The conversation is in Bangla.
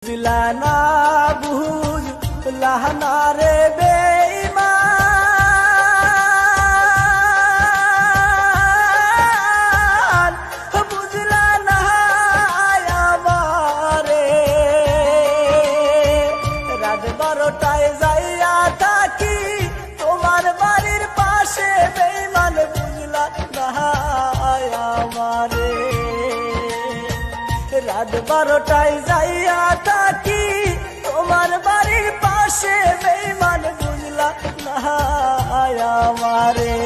বুঝলা না বুঝলা না রে বেঈমান, বুঝলা না আমারে। রাত 12টায় যাইয়া থাকি তোমার বাড়ির পাশে বেঈমান, বুঝলা না আমারে। রাত 12টায় যাইয়া থাকি তোমার বাড়ির পাশে বেঈমান, বুঝলা না আমারে।